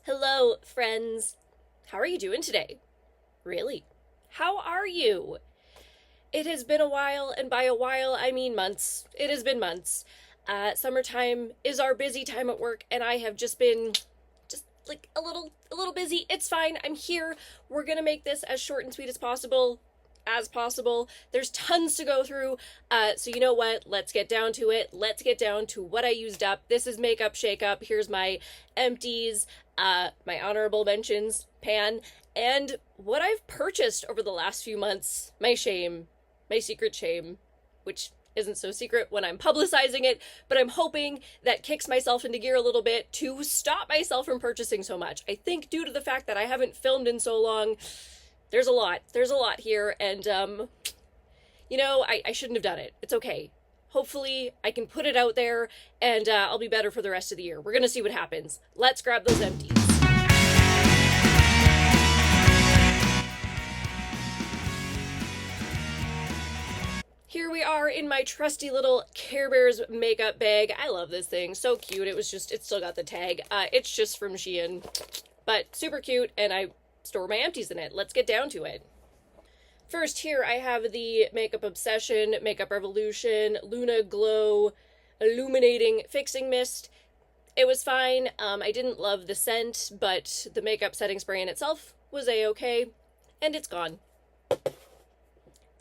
Hello, friends. How are you doing today? Really? How are you? It has been a while, and by a while, I mean months. It has been months. Summertime is our busy time at work, and I have just been like a little busy. It's fine. I'm here. We're gonna make this as short and sweet as possible. As possible. There's tons to go through. So you know what? Let's get down to it. Let's get down to what I used up. This is MakeUp, ShakeUp. Here's my empties, my honorable mentions, pan, and what I've purchased over the last few months. My shame, my secret shame, which isn't so secret when I'm publicizing it, but I'm hoping that kicks myself into gear a little bit to stop myself from purchasing so much. I think due to the fact that I haven't filmed in so long, there's a lot here, and I shouldn't have done it. It's okay. Hopefully I can put it out there, and I'll be better for the rest of the year. We're gonna see what happens. Let's grab those empties. Here we are in my trusty little Care Bears makeup bag. I love this thing. So cute. It still got the tag. It's just from Shein, but super cute, and I store my empties in it. Let's get down to it. First, here I have the Makeup Obsession, Makeup Revolution, Luna Glow Illuminating Fixing Mist. It was fine. I didn't love the scent, but the makeup setting spray in itself was a-okay, and it's gone.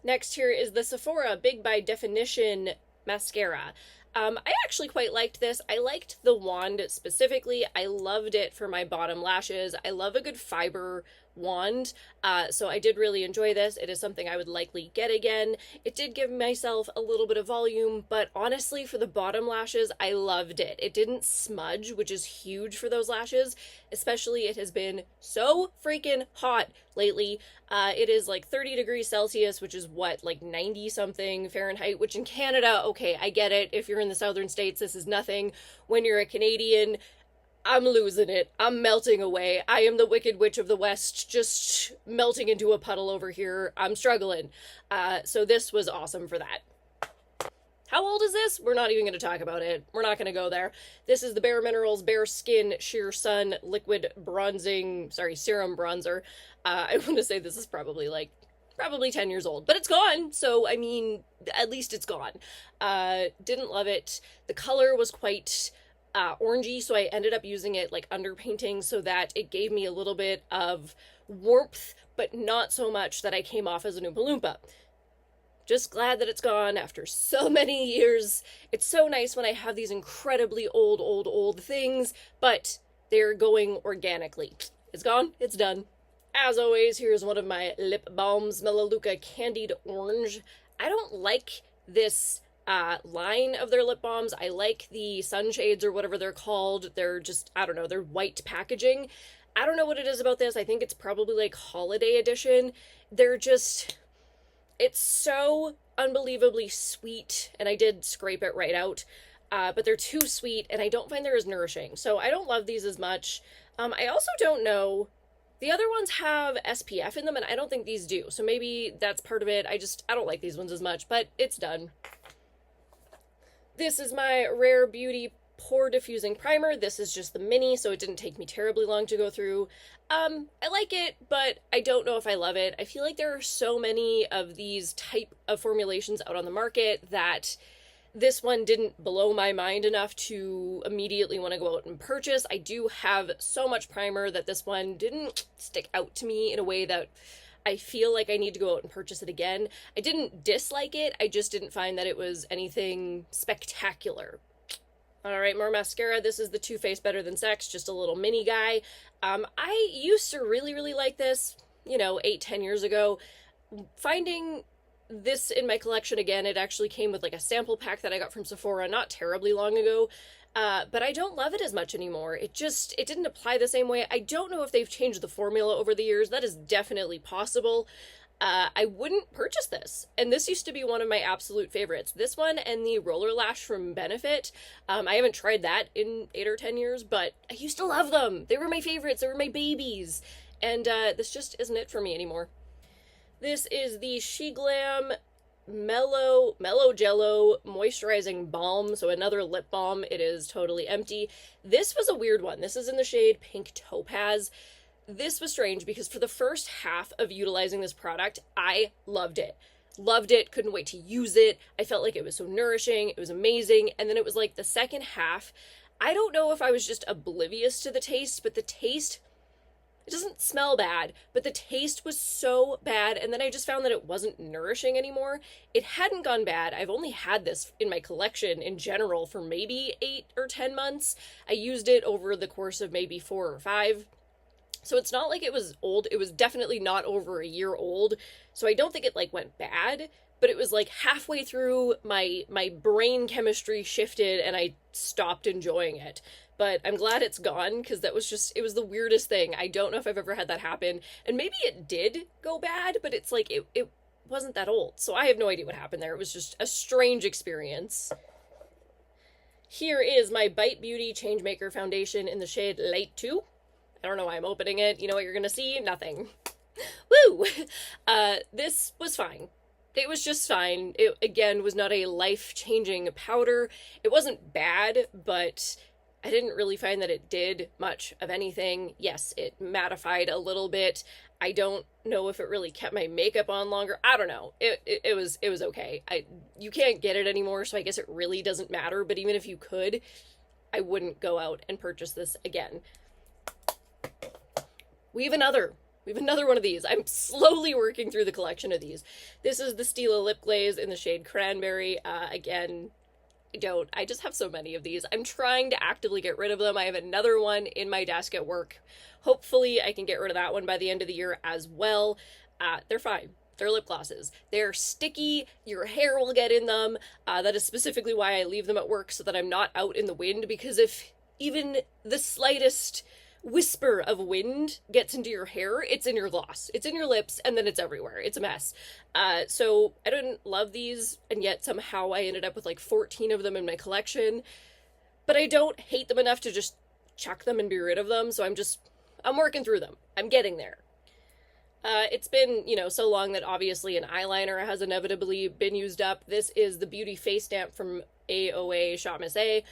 Next here is the Sephora Big by Definition Mascara. I actually quite liked this. I liked the wand specifically. I loved it for my bottom lashes. I love a good fiber wand, so I did really enjoy this. It is something I would likely get again. It did give myself a little bit of volume, but honestly, for the bottom lashes, I loved it. It didn't smudge, which is huge for those lashes, especially it has been so freaking hot lately. It is like 30 degrees Celsius, which is what, like 90 something Fahrenheit, which in Canada, okay, I get it. If you're in the southern states, this is nothing. When you're a Canadian, I'm losing it. I'm melting away. I am the Wicked Witch of the West, just melting into a puddle over here. I'm struggling. So this was awesome for that. How old is this? We're not even going to talk about it. We're not going to go there. This is the Bare Minerals Bare Skin Sheer Sun Liquid Serum Bronzer. I want to say this is probably 10 years old, but it's gone. So, I mean, at least it's gone. Didn't love it. The color was quite orangey, so I ended up using it like underpainting so that it gave me a little bit of warmth, but not so much that I came off as an Oompa Loompa. Just glad that it's gone after so many years. It's so nice when I have these incredibly old things, but they're going organically. It's gone, it's done. As always, here's one of my lip balms, Melaleuca Candied Orange. I don't like this line of their lip balms. I like the sunshades or whatever they're called. They're just, I don't know, they're white packaging. I don't know what it is about this. I think it's probably like holiday edition. It's so unbelievably sweet, and I did scrape it right out, but they're too sweet, and I don't find they're as nourishing, so I don't love these as much. I also don't know, the other ones have SPF in them, and I don't think these do, so maybe that's part of it. I don't like these ones as much, but it's done. This is my Rare Beauty Pore Diffusing Primer. This is just the mini, so it didn't take me terribly long to go through. I like it, but I don't know if I love it. I feel like there are so many of these type of formulations out on the market that this one didn't blow my mind enough to immediately want to go out and purchase. I do have so much primer that this one didn't stick out to me in a way that I feel like I need to go out and purchase it again. I didn't dislike it, I just didn't find that it was anything spectacular. Alright, more mascara. This is the Too Faced Better Than Sex, just a little mini guy. I used to really like this, 8-10 years ago. Finding this in my collection again, it actually came with like a sample pack that I got from Sephora not terribly long ago. But I don't love it as much anymore. It didn't apply the same way. I don't know if they've changed the formula over the years. That is definitely possible. I wouldn't purchase this. And this used to be one of my absolute favorites. This one and the Roller Lash from Benefit. I haven't tried that in 8 or 10 years, but I used to love them. They were my favorites. They were my babies. And this just isn't it for me anymore. This is the She Glam Mellow Jello Moisturizing Balm, so another lip balm. It is totally empty. This was a weird one. This is in the shade Pink Topaz. This was strange because for the first half of utilizing this product, I loved it. Loved it, couldn't wait to use it. I felt like it was so nourishing, it was amazing. And then it was like the second half, I don't know if I was just oblivious to the taste, but the taste, it doesn't smell bad, but the taste was so bad. And then I just found that it wasn't nourishing anymore. It hadn't gone bad. I've only had this in my collection in general for maybe 8 or 10 months. I used it over the course of maybe 4 or 5. So it's not like it was old. It was definitely not over a year old. So I don't think it like went bad, but it was like halfway through my brain chemistry shifted and I stopped enjoying it. But I'm glad it's gone because that was just, it was the weirdest thing. I don't know if I've ever had that happen. And maybe it did go bad, but it's like it wasn't that old. So I have no idea what happened there. It was just a strange experience. Here is my Bite Beauty Changemaker Foundation in the shade Light 2. I don't know why I'm opening it. You know what you're gonna see? Nothing. Woo! This was fine. It was just fine. It, again, was not a life-changing powder. It wasn't bad, but I didn't really find that it did much of anything. Yes, it mattified a little bit. I don't know if it really kept my makeup on longer. I don't know. It was okay. You can't get it anymore, so I guess it really doesn't matter. But even if you could, I wouldn't go out and purchase this again. We have another one of these. I'm slowly working through the collection of these. This is the Stila Lip Glaze in the shade Cranberry. Again, I just have so many of these. I'm trying to actively get rid of them. I have another one in my desk at work. Hopefully I can get rid of that one by the end of the year as well. They're fine. They're lip glosses. They're sticky. Your hair will get in them. That is specifically why I leave them at work so that I'm not out in the wind, because if even the slightest whisper of wind gets into your hair, it's in your gloss, it's in your lips, and then it's everywhere. It's a mess. So I didn't love these, and yet somehow I ended up with like 14 of them in my collection. But I don't hate them enough to just chuck them and be rid of them, so I'm working through them. I'm getting there. It's been, so long that obviously an eyeliner has inevitably been used up. This is the Beauty Face Stamp from AOA Shop Miss A.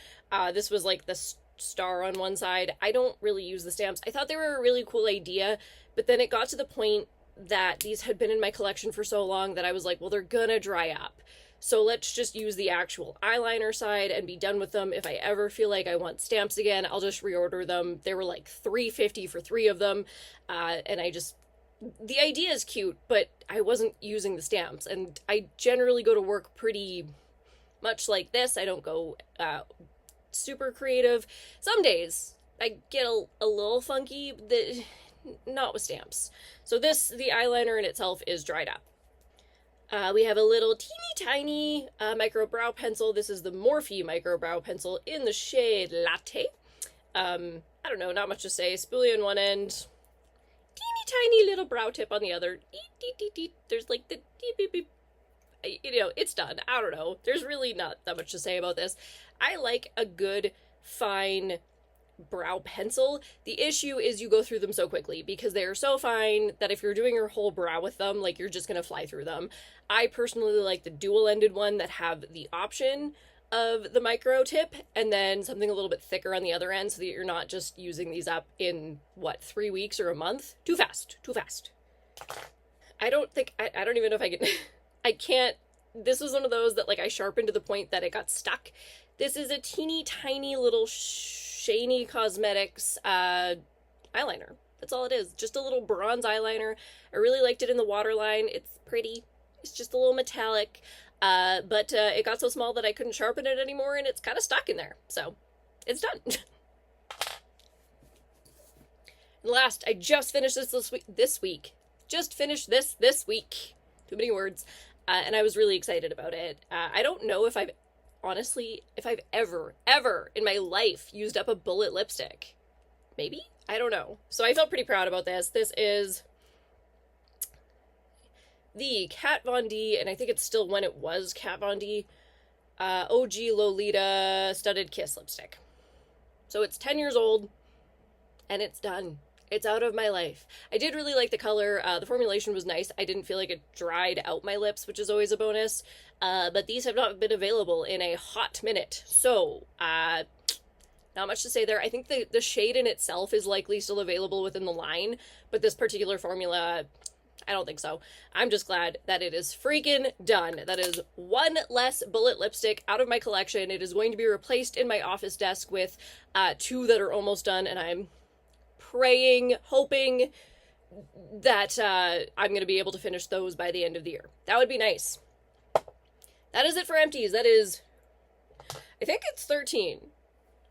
This was like the star on one side. I don't really use the stamps. I thought they were a really cool idea, but then it got to the point that these had been in my collection for so long that I was like, well, they're gonna dry up. So let's just use the actual eyeliner side and be done with them. If I ever feel like I want stamps again, I'll just reorder them. They were like $3.50 for 3 of them. And the idea is cute, but I wasn't using the stamps. And I generally go to work pretty much like this. I don't go super creative. Some days I get a little funky, not with stamps. So the eyeliner in itself is dried up. We have a little teeny tiny micro brow pencil. This is the Morphe micro brow pencil in the shade Latte. I don't know, not much to say. Spoolie on one end, teeny tiny little brow tip on the other. There's like the beep beep. It's done. I don't know. There's really not that much to say about this. I like a good, fine brow pencil. The issue is you go through them so quickly because they are so fine that if you're doing your whole brow with them, like, you're just gonna fly through them. I personally like the dual-ended one that have the option of the micro tip and then something a little bit thicker on the other end so that you're not just using these up in, 3 weeks or a month? Too fast. I don't even know if I can... I can't, this was one of those that, like, I sharpened to the point that it got stuck. This is a teeny tiny little Shany Cosmetics eyeliner. That's all it is. Just a little bronze eyeliner. I really liked it in the waterline. It's pretty. It's just a little metallic. But it got so small that I couldn't sharpen it anymore, and it's kind of stuck in there. So, it's done. And last, I just finished this week. Just finished this week. Too many words. And I was really excited about it. I don't know if I've ever in my life used up a bullet lipstick. Maybe? I don't know. So I felt pretty proud about this. This is the Kat Von D, and I think it's still when it was Kat Von D, OG Lolita Studded Kiss lipstick. So it's 10 years old, and it's done. It's out of my life. I did really like the color. The formulation was nice. I didn't feel like it dried out my lips, which is always a bonus. But these have not been available in a hot minute. So, not much to say there. I think the shade in itself is likely still available within the line, but this particular formula, I don't think so. I'm just glad that it is freaking done. That is one less bullet lipstick out of my collection. It is going to be replaced in my office desk with two that are almost done, and I'm praying, hoping that I'm going to be able to finish those by the end of the year. That would be nice. That is it for empties. That is, I think it's 13.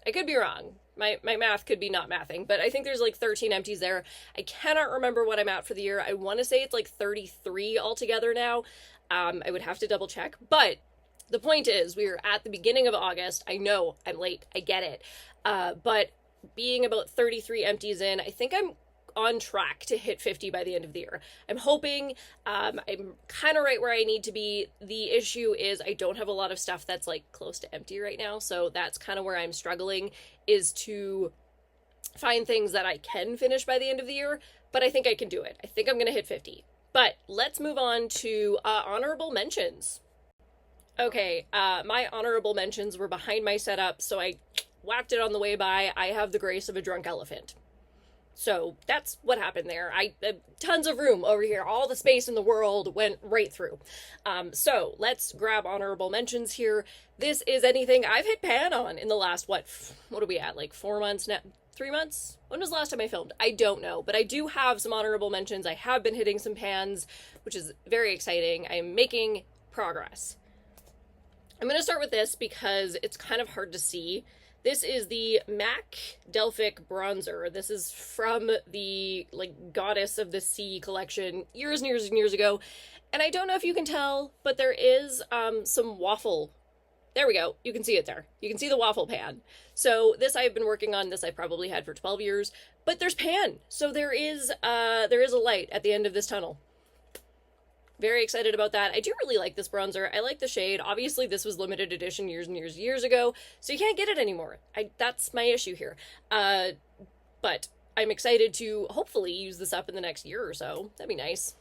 I could be wrong. My math could be not mathing, but I think there's like 13 empties there. I cannot remember what I'm at for the year. I want to say it's like 33 altogether now. I would have to double check, but the point is we are at the beginning of August. I know I'm late. I get it. But being about 33 empties in, I think I'm on track to hit 50 by the end of the year. I'm hoping. I'm kind of right where I need to be. The issue is I don't have a lot of stuff that's like close to empty right now, so that's kind of where I'm struggling, is to find things that I can finish by the end of the year, but I think I can do it. I think I'm gonna hit 50. But let's move on to honorable mentions. Okay, my honorable mentions were behind my setup, so I whacked it on the way by. I have the grace of a drunk elephant. So that's what happened there. Tons of room over here. All the space in the world went right through. So let's grab honorable mentions here. This is anything I've hit pan on in the last, what are we at? Like 4 months now? 3 months? When was the last time I filmed? I don't know, but I do have some honorable mentions. I have been hitting some pans, which is very exciting. I'm making progress. I'm going to start with this because it's kind of hard to see. This is the MAC Delphic Bronzer. This is from the, like, Goddess of the Sea collection years and years and years ago. And I don't know if you can tell, but there is some waffle. There we go. You can see it there. You can see the waffle pan. So this I've been working on. This I probably had for 12 years. But there's pan. So there is a light at the end of this tunnel. Very excited about that. I do really like this bronzer. I like the shade. Obviously, this was limited edition years and years and years ago, so you can't get it anymore. That's my issue here. But I'm excited to hopefully use this up in the next year or so. That'd be nice.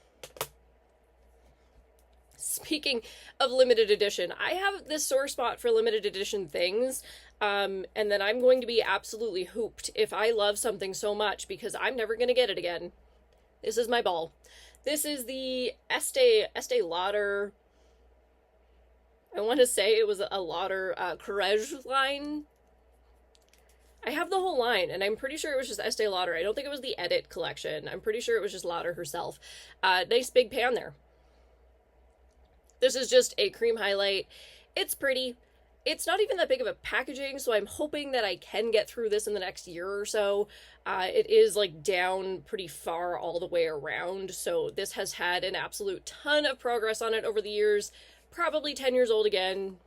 Speaking of limited edition, I have this sore spot for limited edition things, and then I'm going to be absolutely hooped if I love something so much because I'm never going to get it again. This is my ball. This is the Estee Lauder, I want to say it was a Lauder Courage line. I have the whole line, and I'm pretty sure it was just Estee Lauder. I don't think it was the Edit collection. I'm pretty sure it was just Lauder herself. Nice big pan there. This is just a cream highlight. It's pretty. It's not even that big of a packaging, so I'm hoping that I can get through this in the next year or so. It is like down pretty far all the way around, so this has had an absolute ton of progress on it over the years. Probably 10 years old again.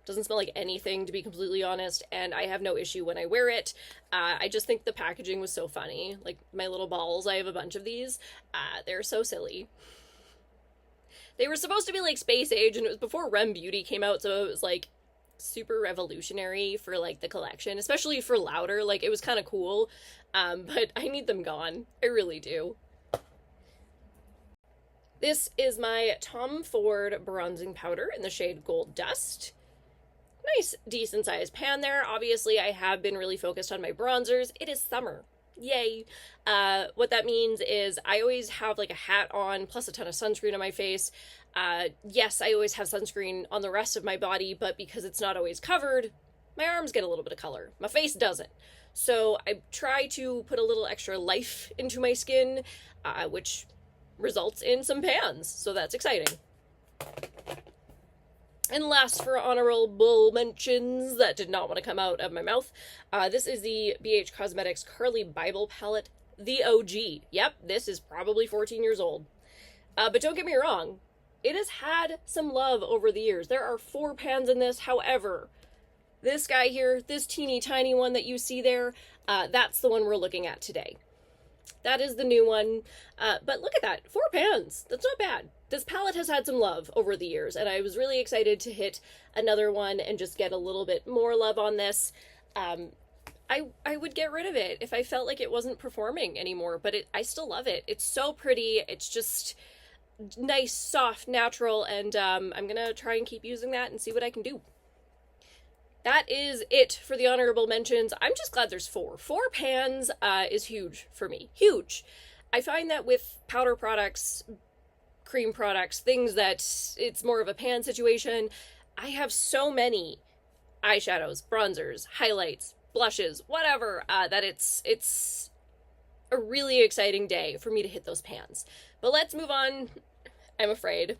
Doesn't smell like anything, to be completely honest, and I have no issue when I wear it. I just think the packaging was so funny. Like, my little balls, I have a bunch of these. They're so silly. They were supposed to be like space age, and it was before Rem Beauty came out, so it was like super revolutionary for like the collection, especially for Lauder. Like, it was kind of cool, but I need them gone. I really do. This is my Tom Ford bronzing powder in the shade Gold Dust. Nice, decent sized pan there. Obviously, I have been really focused on my bronzers. It is summer. Yay. What that means is I always have like a hat on plus a ton of sunscreen on my face. Yes, I always have sunscreen on the rest of my body, but because it's not always covered, my arms get a little bit of color. My face doesn't. So I try to put a little extra life into my skin, which results in some pans. So that's exciting. And last for honorable mentions that did not want to come out of my mouth, this is the BH Cosmetics Curly Bible Palette, the OG. Yep, this is probably 14 years old. But don't get me wrong, it has had some love over the years. There are 4 pans in this. However, this guy here, this teeny tiny one that you see there, that's the one we're looking at today. That is the new one. But look at that, 4 pans. That's not bad. This palette has had some love over the years, and I was really excited to hit another one and just get a little bit more love on this. I would get rid of it if I felt like it wasn't performing anymore, but I still love it. It's so pretty. It's just nice, soft, natural, and I'm gonna try and keep using that and see what I can do. That is it for the honorable mentions. I'm just glad there's four. Four pans is huge for me. Huge. I find that with powder products, cream products, things that it's more of a pan situation, I have so many eyeshadows, bronzers, highlights, blushes, whatever, that it's a really exciting day for me to hit those pans. But let's move on, I'm afraid,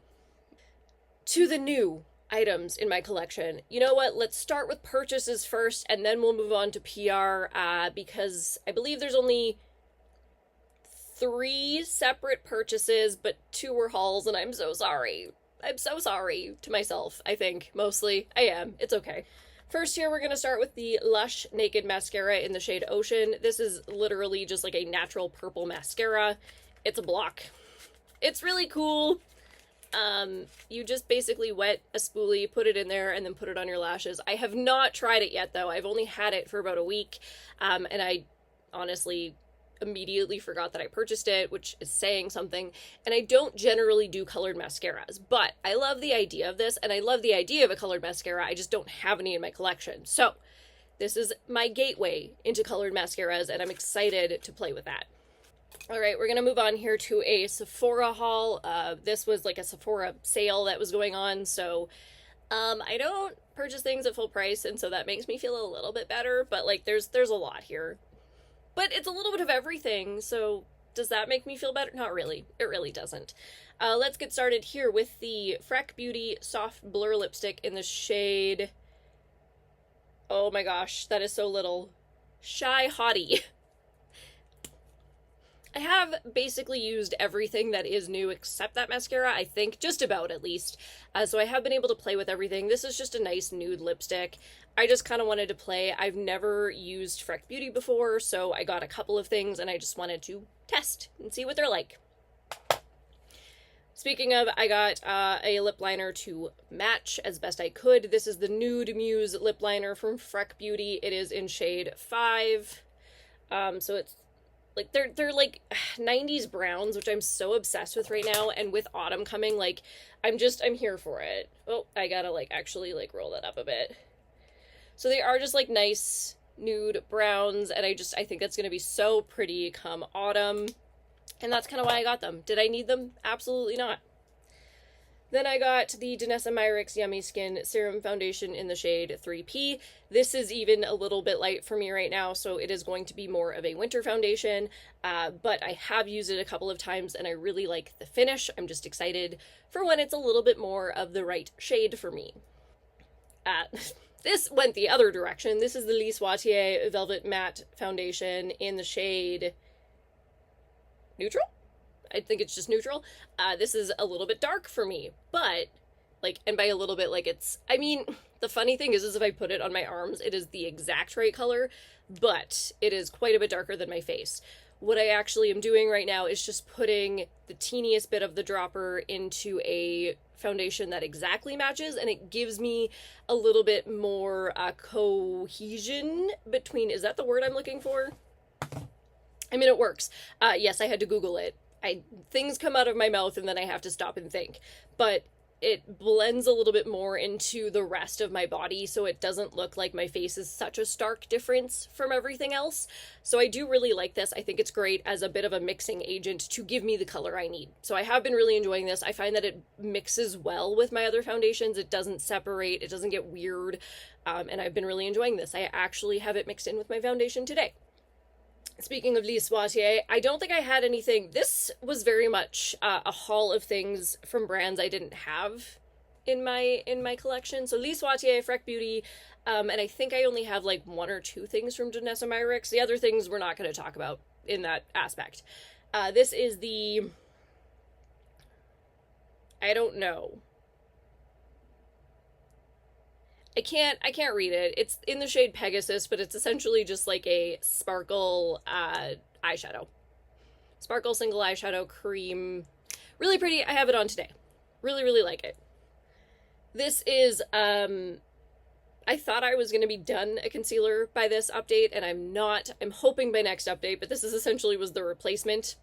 to the new items in my collection. You know what? Let's start with purchases first, and then we'll move on to PR, because I believe there's only 3 separate purchases, but 2 were hauls, and I'm so sorry. I'm so sorry to myself, I think, mostly. I am. It's okay. First here, we're going to start with the Lush Naked Mascara in the shade Ocean. This is literally just like a natural purple mascara. It's a block. It's really cool. You just basically wet a spoolie, put it in there, and then put it on your lashes. I have not tried it yet, though. I've only had it for about a week, and I honestly immediately forgot that I purchased it, which is saying something. And I don't generally do colored mascaras, but I love the idea of this, and I love the idea of a colored mascara. I just don't have any in my collection. So this is my gateway into colored mascaras, and I'm excited to play with that. All right, we're going to move on here to a Sephora haul. This was like a Sephora sale that was going on, so I don't purchase things at full price, and so that makes me feel a little bit better, but like there's a lot here. But it's a little bit of everything, so does that make me feel better? Not really. It really doesn't. Let's get started here with the Freck Beauty Soft Blur Lipstick in the shade... Oh my gosh, that is so little. Shy Hottie. I have basically used everything that is new except that mascara, I think, just about at least. So I have been able to play with everything. This is just a nice nude lipstick. I just kind of wanted to play. I've never used Freck Beauty before, so I got a couple of things and I just wanted to test and see what they're like. Speaking of, I got a lip liner to match as best I could. This is the Nude Muse lip liner from Freck Beauty. It is in shade 5. So it's like they're like 90s browns, which I'm so obsessed with right now, and with autumn coming, like I'm here for it. Oh, I gotta like actually like roll that up a bit. So they are just like nice nude browns, and I think that's gonna be so pretty come autumn. And that's kind of why I got them. Did I need them? Absolutely not. Then I got the Danessa Myricks Yummy Skin Serum Foundation in the shade 3P. This is even a little bit light for me right now, so it is going to be more of a winter foundation, but I have used it a couple of times and I really like the finish. I'm just excited for when it's a little bit more of the right shade for me. This went the other direction. This is the Lise Watier Velvet Matte Foundation in the shade Neutral? I think it's just neutral. This is a little bit dark for me, but like, and by a little bit, like I mean, the funny thing is if I put it on my arms, it is the exact right color, but it is quite a bit darker than my face. What I actually am doing right now is just putting the teeniest bit of the dropper into a foundation that exactly matches, and it gives me a little bit more cohesion between, is that the word I'm looking for? I mean, it works. Yes, I had to Google it. Things come out of my mouth and then I have to stop and think. But it blends a little bit more into the rest of my body, so it doesn't look like my face is such a stark difference from everything else. So I do really like this. I think it's great as a bit of a mixing agent to give me the color I need. So I have been really enjoying this. I find that it mixes well with my other foundations. It doesn't separate. It doesn't get weird. And I've been really enjoying this. I actually have it mixed in with my foundation today. Speaking of Lise Watier, I don't think I had anything. This was very much a haul of things from brands I didn't have in my collection. So Lise Watier, Freck Beauty, and I think I only have like 1 or 2 things from Danessa Myricks. The other things we're not going to talk about in that aspect. This is the... I don't know. I can't read it. It's in the shade Pegasus, but it's essentially just like a sparkle eyeshadow. Sparkle single eyeshadow cream. Really pretty. I have it on today. Really, really like it. This is I thought I was going to be done a concealer by this update, and I'm not. I'm hoping by next update, but this is essentially was the replacement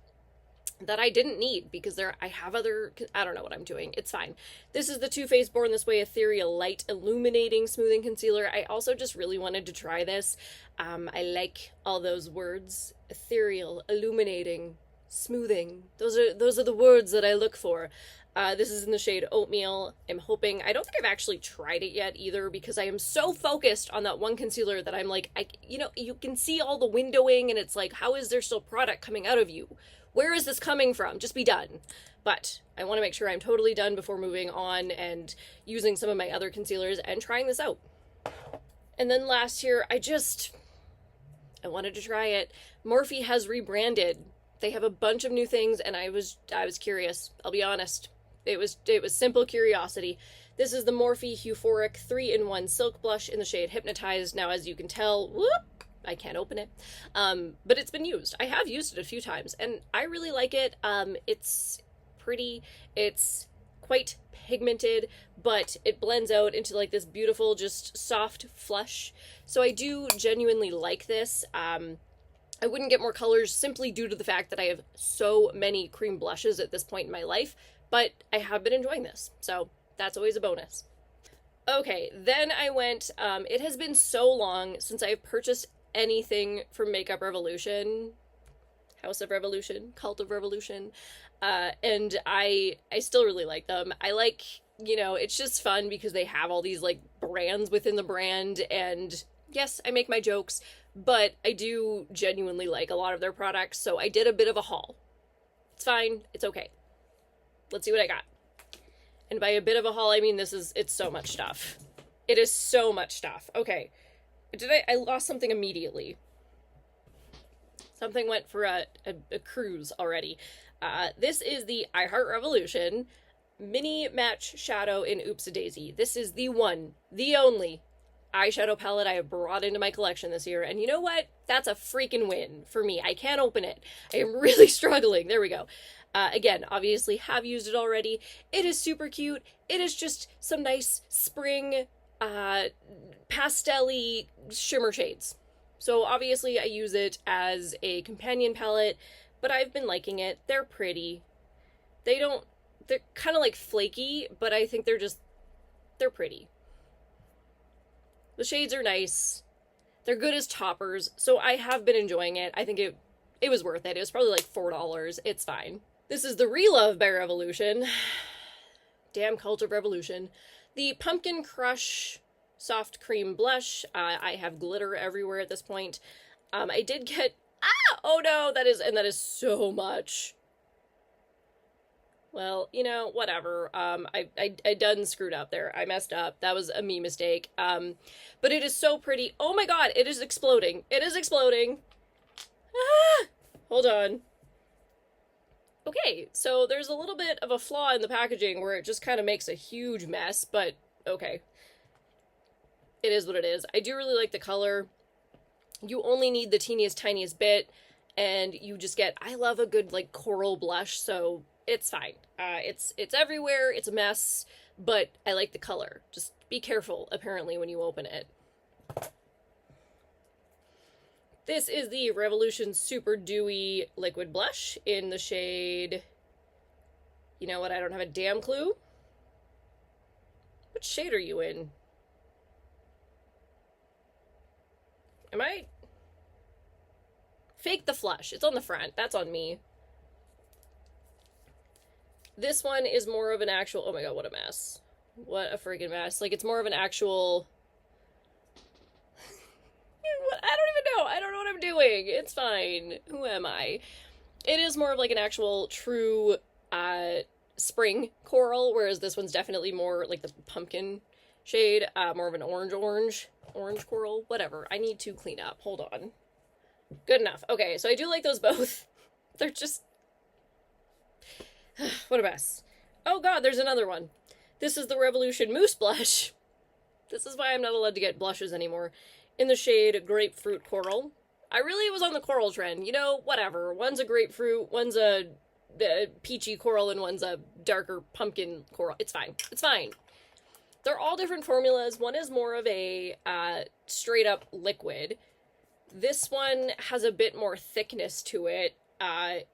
that I didn't need because I have other, I don't know what I'm doing. It's fine. This is the Too Faced Born This Way Ethereal Light Illuminating Smoothing Concealer. I also just really wanted to try this. I like all those words. Ethereal, illuminating, smoothing. Those are the words that I look for. This is in the shade Oatmeal. I'm hoping, I don't think I've actually tried it yet either because I am so focused on that one concealer that I'm like, you can see all the windowing and it's like, how is there still product coming out of you? Where is this coming from? Just be done. But I want to make sure I'm totally done before moving on and using some of my other concealers and trying this out. And then last year, I wanted to try it. Morphe has rebranded. They have a bunch of new things and I was curious. I'll be honest. It was simple curiosity. This is the Morphe Euphoric 3-in-1 Silk Blush in the shade Hypnotized. Now, as you can tell, whoop, I can't open it, but it's been used. I have used it a few times, and I really like it. It's pretty, it's quite pigmented, but it blends out into like this beautiful, just soft flush. So I do genuinely like this. I wouldn't get more colors simply due to the fact that I have so many cream blushes at this point in my life, but I have been enjoying this, so that's always a bonus. Okay, then I went, it has been so long since I've purchased anything from Makeup Revolution, House of Revolution, Cult of Revolution, and I still really like them. I like, it's just fun because they have all these like brands within the brand, and yes, I make my jokes, but I do genuinely like a lot of their products, so I did a bit of a haul. It's fine, it's okay. Let's see what I got. And by a bit of a haul, I mean it's so much stuff. It is so much stuff. Okay. I lost something immediately. Something went for a cruise already. This is the I Heart Revolution Mini Match Shadow in Oops-A-Daisy. This is the one, the only eyeshadow palette I have brought into my collection this year. And you know what? That's a freaking win for me. I can't open it. I am really struggling. There we go. Again, obviously have used it already. It is super cute. It is just some nice spring pastel-y shimmer shades. So obviously I use it as a companion palette, but I've been liking it. They're pretty. They're kind of like flaky, but I think they're pretty. The shades are nice. They're good as toppers, so I have been enjoying it. I think it was worth it. It was probably like $4. It's fine. This is the Relove by Revolution. Damn Cult of Revolution. The Pumpkin Crush Soft Cream Blush. I have glitter everywhere at this point. I did get... Oh no! That is so much. Well, whatever. I done screwed up there. I messed up. That was a me mistake. But it is so pretty. Oh my god, it is exploding. It is exploding. Hold on. Okay, so there's a little bit of a flaw in the packaging where it just kind of makes a huge mess, but okay. It is what it is. I do really like the color. You only need the teeniest, tiniest bit, and you just get, I love a good, like, coral blush, so it's fine. It's everywhere, it's a mess, but I like the color. Just be careful, apparently, when you open it. This is the Revolution Super Dewy Liquid Blush in the shade... You know what, I don't have a damn clue. What shade are you in? Am I... Fake the Flush. It's on the front. That's on me. This one is more of an actual... Oh my god, what a mess. What a freaking mess. Like, it's more of an actual... I don't even know. I don't know what I'm doing. It's fine. Who am I? It is more of like an actual true spring coral, whereas this one's definitely more like the pumpkin shade, more of an orange coral, whatever. I need to clean up. Hold on. Good enough. Okay, so I do like those both. They're just... What a mess. Oh god, there's another one. This is the Revolution Mousse Blush. This is why I'm not allowed to get blushes anymore. In the shade Grapefruit Coral. I really was on the coral trend. You know, whatever. One's a grapefruit, one's a peachy coral, and one's a darker pumpkin coral. It's fine. It's fine. They're all different formulas. One is more of a straight up liquid. This one has a bit more thickness to it,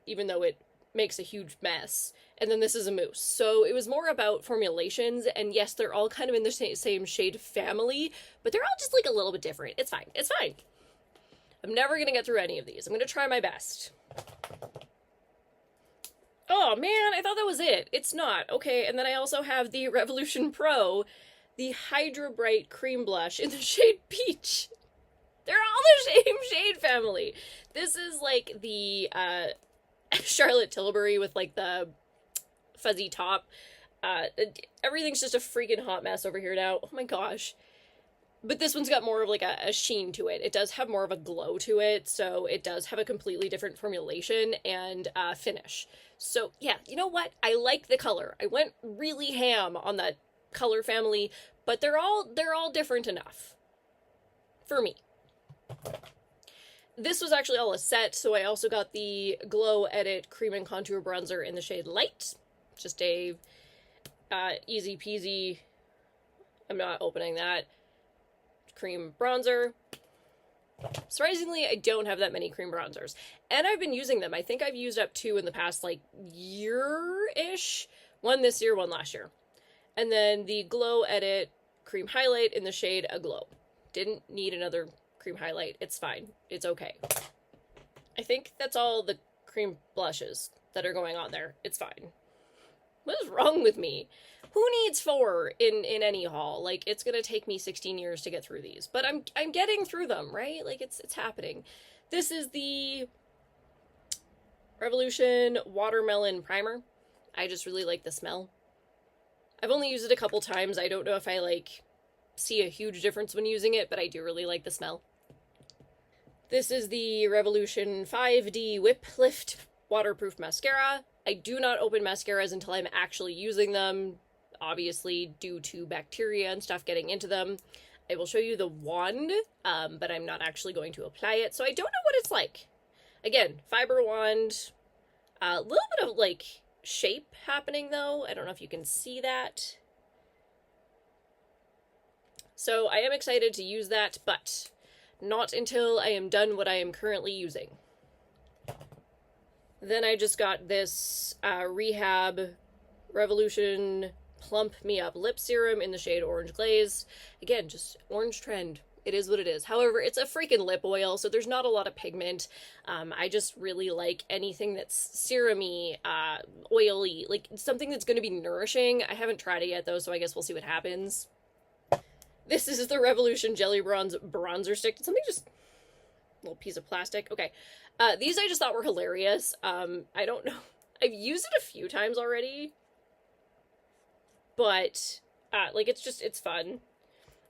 even though it makes a huge mess. And then this is a mousse. So it was more about formulations, and yes, they're all kind of in the same shade family, but they're all just like a little bit different. It's fine. It's fine. I'm never gonna get through any of these. I'm gonna try my best. Oh man, I thought that was it. It's not. Okay, and then I also have the Revolution Pro, the Hydra Bright Cream Blush in the shade Peach. They're all the same shade family. This is like the Charlotte Tilbury with like the fuzzy top. Everything's just a freaking hot mess over here now. Oh my gosh. But this one's got more of like a sheen to it. It does have more of a glow to it, so it does have a completely different formulation and finish. So yeah, you know what? I like the color. I went really ham on that color family, but they're all different enough for me. This was actually all a set, so I also got the Glow Edit Cream and Contour Bronzer in the shade Light. Just a easy peasy, I'm not opening that, cream bronzer. Surprisingly, I don't have that many cream bronzers. And I've been using them. I think I've used up 2 in the past, like, year-ish. One this year, one last year. And then the Glow Edit Cream Highlight in the shade Aglow. Didn't need another cream highlight. It's fine. It's okay. I think that's all the cream blushes that are going on there. It's fine. What is wrong with me? Who needs 4 in any haul? Like, it's gonna take me 16 years to get through these. But I'm getting through them, right? Like, it's happening. This is the Revolution Watermelon Primer. I just really like the smell. I've only used it a couple times. I don't know if I, like, see a huge difference when using it, but I do really like the smell. This is the Revolution 5D Whip Lift Waterproof Mascara. I do not open mascaras until I'm actually using them, obviously due to bacteria and stuff getting into them. I will show you the wand, but I'm not actually going to apply it, so I don't know what it's like. Again, fiber wand, a little bit of, like, shape happening, though. I don't know if you can see that. So I am excited to use that, but not until I am done what I am currently using. Then I just got this Rehab Revolution Plump Me Up Lip Serum in the shade Orange Glaze. Again, just orange trend. It is what it is. However, it's a freaking lip oil, so there's not a lot of pigment. I just really like anything that's serum-y, oily, like something that's going to be nourishing. I haven't tried it yet, though, so I guess we'll see what happens. This is the Revolution Jelly Bronze Bronzer Stick. Something just... a little piece of plastic. Okay. These I just thought were hilarious. I don't know. I've used it a few times already. But, like, it's fun.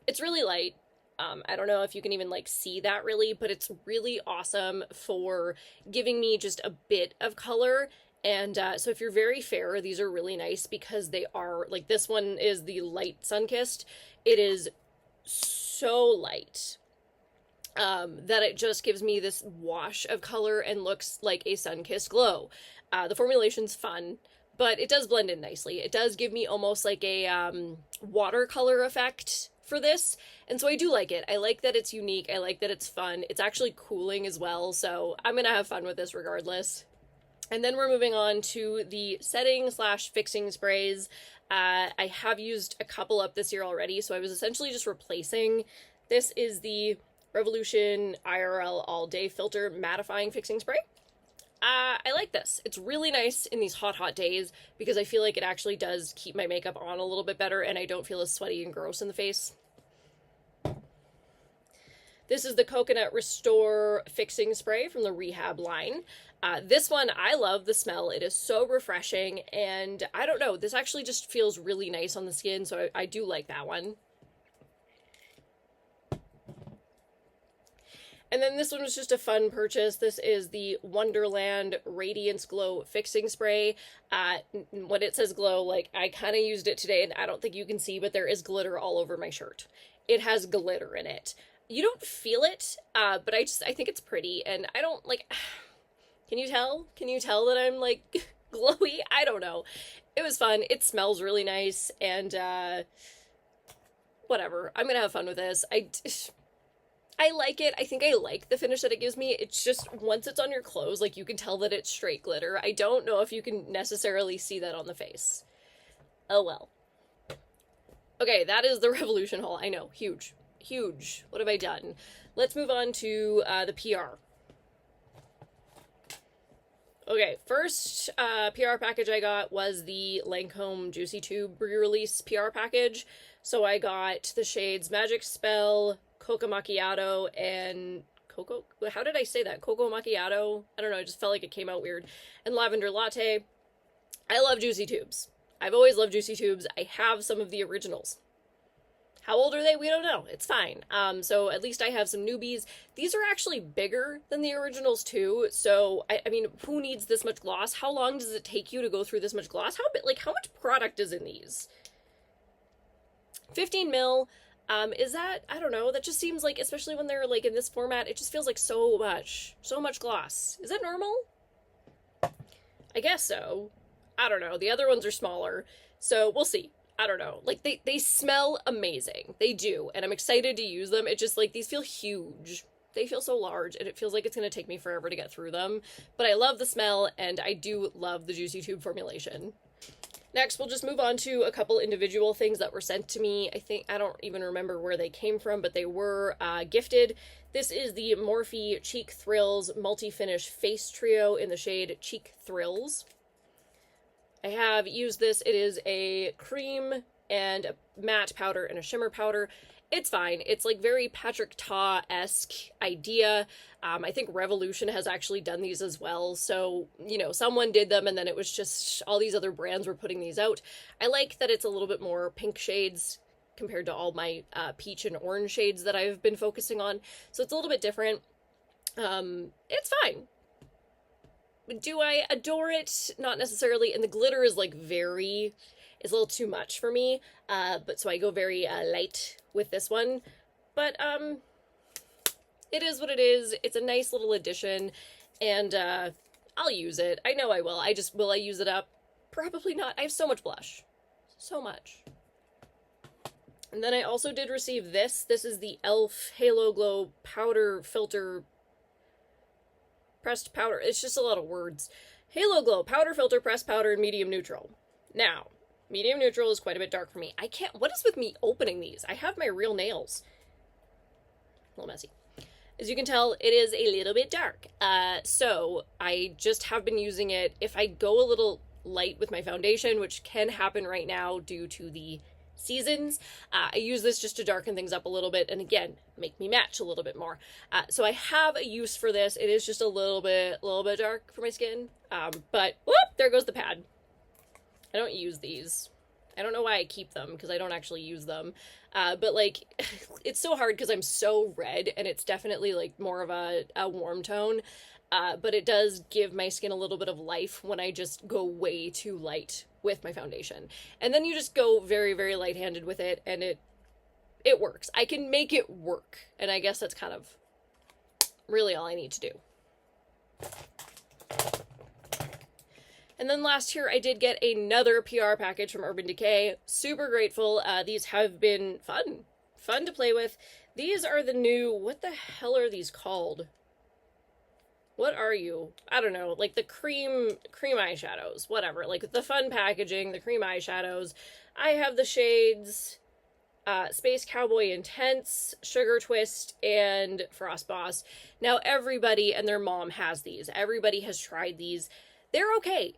It's really light. I don't know if you can even, like, see that really, but it's really awesome for giving me just a bit of color. And, so if you're very fair, these are really nice because they are, like, this one is the Light Sunkissed. It is so light. That it just gives me this wash of color and looks like a sun-kissed glow. The formulation's fun, but it does blend in nicely. It does give me almost like a watercolor effect for this, and so I do like it. I like that it's unique. I like that it's fun. It's actually cooling as well, so I'm gonna have fun with this regardless. And then we're moving on to the setting/fixing sprays. I have used a couple up this year already, so I was essentially just replacing. This is the Revolution IRL All Day Filter Mattifying Fixing Spray. I like this. It's really nice in these hot days because I feel like it actually does keep my makeup on a little bit better and I don't feel as sweaty and gross in the face. This is the Coconut Restore Fixing Spray from the Rehab line. This one, I love the smell. It is so refreshing, and I don't know, this actually just feels really nice on the skin, so I do like that one. And then this one was just a fun purchase. This is the Wonderland Radiance Glow Fixing Spray. When it says glow, like, I kind of used it today, and I don't think you can see, but there is glitter all over my shirt. It has glitter in it. You don't feel it, but I think it's pretty, and I don't, like, can you tell? Can you tell that I'm, like, glowy? I don't know. It was fun. It smells really nice, and, whatever. I'm gonna have fun with this. I like it. I think I like the finish that it gives me. It's just, once it's on your clothes, like, you can tell that it's straight glitter. I don't know if you can necessarily see that on the face. Oh well. Okay, that is the Revolution haul. I know, huge. Huge. What have I done? Let's move on to the PR. Okay, first PR package I got was the Lancome Juicy Tube re-release PR package. So I got the shades Magic Spell, Cocoa Macchiato, and Cocoa... How did I say that? Cocoa Macchiato? I don't know, it just felt like it came out weird. And Lavender Latte. I love Juicy Tubes. I've always loved Juicy Tubes. I have some of the originals. How old are they? We don't know. It's fine. So at least I have some newbies. These are actually bigger than the originals too. So, I mean, who needs this much gloss? How long does it take you to go through this much gloss? How much product is in these? 15 mil. Is that, I don't know, that just seems like, especially when they're like in this format, it just feels like so much gloss. Is that normal? I guess so. I don't know. The other ones are smaller, so we'll see. I don't know. Like, they smell amazing. They do, and I'm excited to use them. It just, like, these feel huge. They feel so large, and it feels like it's going to take me forever to get through them. But I love the smell, and I do love the Juicy Tube formulation. Next, we'll just move on to a couple individual things that were sent to me. I don't even remember where they came from, but they were gifted. This is the Morphe Cheek Thrills Multi-Finish Face Trio in the shade Cheek Thrills. I have used this. It is a cream and a matte powder and a shimmer powder. It's fine. It's like very Patrick Ta-esque idea. I think Revolution has actually done these as well. So, you know, someone did them and then it was just all these other brands were putting these out. I like that it's a little bit more pink shades compared to all my peach and orange shades that I've been focusing on. So it's a little bit different. It's fine. Do I adore it? Not necessarily. And the glitter is like it's a little too much for me. But so I go very light with this one. But it is what it is. It's a nice little addition. And I'll use it. I know I will. Will I use it up? Probably not. I have so much blush. So much. And then I also did receive this. This is the e.l.f. Halo Glow Powder Filter Pressed Powder. It's just a lot of words. Halo Glow Powder Filter Pressed Powder in Medium Neutral. Now, medium neutral is quite a bit dark for me. What is with me opening these? I have my real nails. A little messy. As you can tell, it is a little bit dark. So I just have been using it. If I go a little light with my foundation, which can happen right now due to the seasons, I use this just to darken things up a little bit and again make me match a little bit more. So I have a use for this. It is just a little bit dark for my skin, but whoop, there goes the pad. I don't use these. I don't know why I keep them because I don't actually use them, but like it's so hard because I'm so red and it's definitely like more of a warm tone, but it does give my skin a little bit of life when I just go way too light with my foundation. And then you just go very, very light-handed with it, and it works. I can make it work, and I guess that's kind of really all I need to do. And then last year, I did get another PR package from Urban Decay. Super grateful. These have been fun to play with. These are the new, what the hell are these called? What are you? I don't know, like the cream eyeshadows, whatever. Like the fun packaging, the cream eyeshadows. I have the shades Space Cowboy Intense, Sugar Twist, and Frost Boss. Now everybody and their mom has these. Everybody has tried these. They're okay.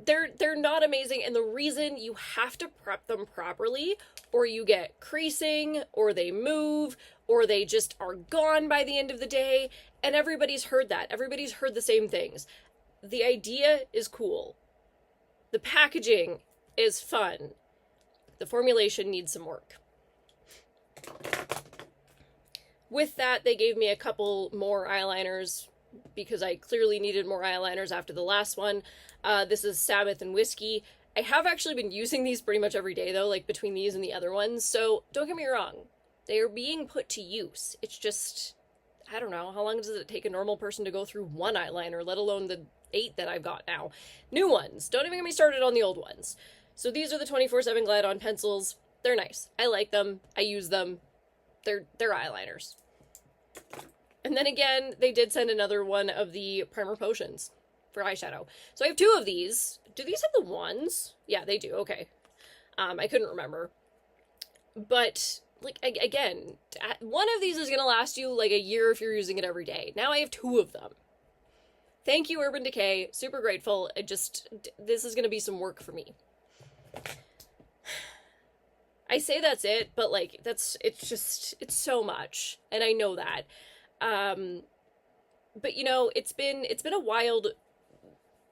They're not amazing, and the reason you have to prep them properly, or you get creasing, or they move, or they just are gone by the end of the day, and everybody's heard that. Everybody's heard the same things. The idea is cool. The packaging is fun. The formulation needs some work. With that, they gave me a couple more eyeliners, because I clearly needed more eyeliners after the last one. This is Sabbath and Whiskey. I have actually been using these pretty much every day, though, like between these and the other ones, so don't get me wrong. They are being put to use. It's just, I don't know, how long does it take a normal person to go through one eyeliner, let alone the 8 that I've got now? New ones. Don't even get me started on the old ones. So these are the 24/7 Glide-On pencils. They're nice. I like them. I use them. They're eyeliners. And then again, they did send another one of the primer potions for eyeshadow. So I have 2 of these. Do these have the wands? Yeah, they do. Okay. I couldn't remember. But, like, again, one of these is going to last you, like, a year if you're using it every day. Now I have 2 of them. Thank you, Urban Decay. Super grateful. This is going to be some work for me. I say that's it, but, like, it's so much. And I know that. But, you know, it's been a wild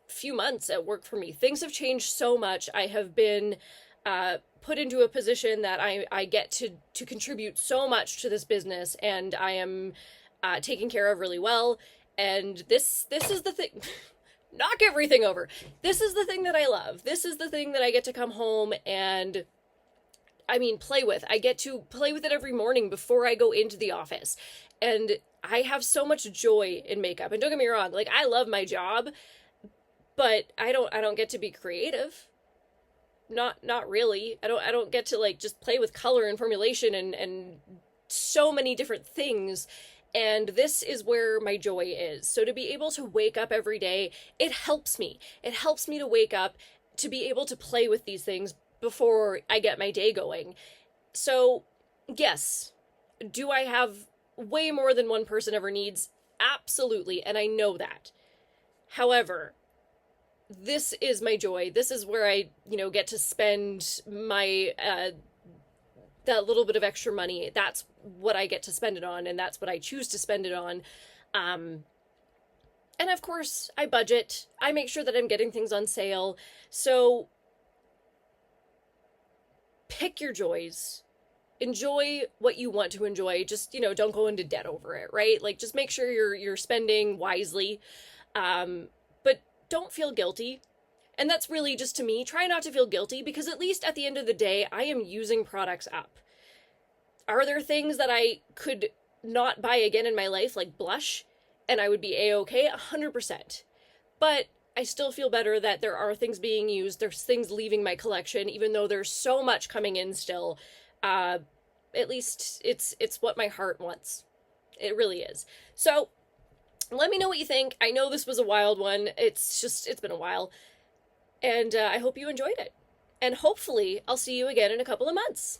few months at work for me. Things have changed so much. I have been put into a position that I get to contribute so much to this business, and I am taken care of really well. And this is the thing. Knock everything over. This is the thing that I love. This is the thing that I get to come home and, I mean, play with. I get to play with it every morning before I go into the office. And I have so much joy in makeup. And don't get me wrong, like, I love my job, but I don't get to be creative. Not really. I don't get to, like, just play with color and formulation and so many different things. And this is where my joy is. So to be able to wake up every day, it helps me. It helps me to wake up, to be able to play with these things before I get my day going. So, yes, do I have way more than one person ever needs? Absolutely, and I know that. However, this is my joy. This is where I, get to spend my, that little bit of extra money. That's what I get to spend it on, and that's what I choose to spend it on. And of course, I budget. I make sure that I'm getting things on sale. So, pick your joys. Enjoy what you want to enjoy. Just, don't go into debt over it, right? Like, just make sure you're spending wisely. But don't feel guilty. And that's really just, to me, try not to feel guilty, because at least at the end of the day, I am using products up. Are there things that I could not buy again in my life, like blush, and I would be a-okay? 100%. But I still feel better that there are things being used, there's things leaving my collection, even though there's so much coming in still. At least it's what my heart wants. It really is. So, let me know what you think. I know this was a wild one. It's been a while. And I hope you enjoyed it. And hopefully, I'll see you again in a couple of months.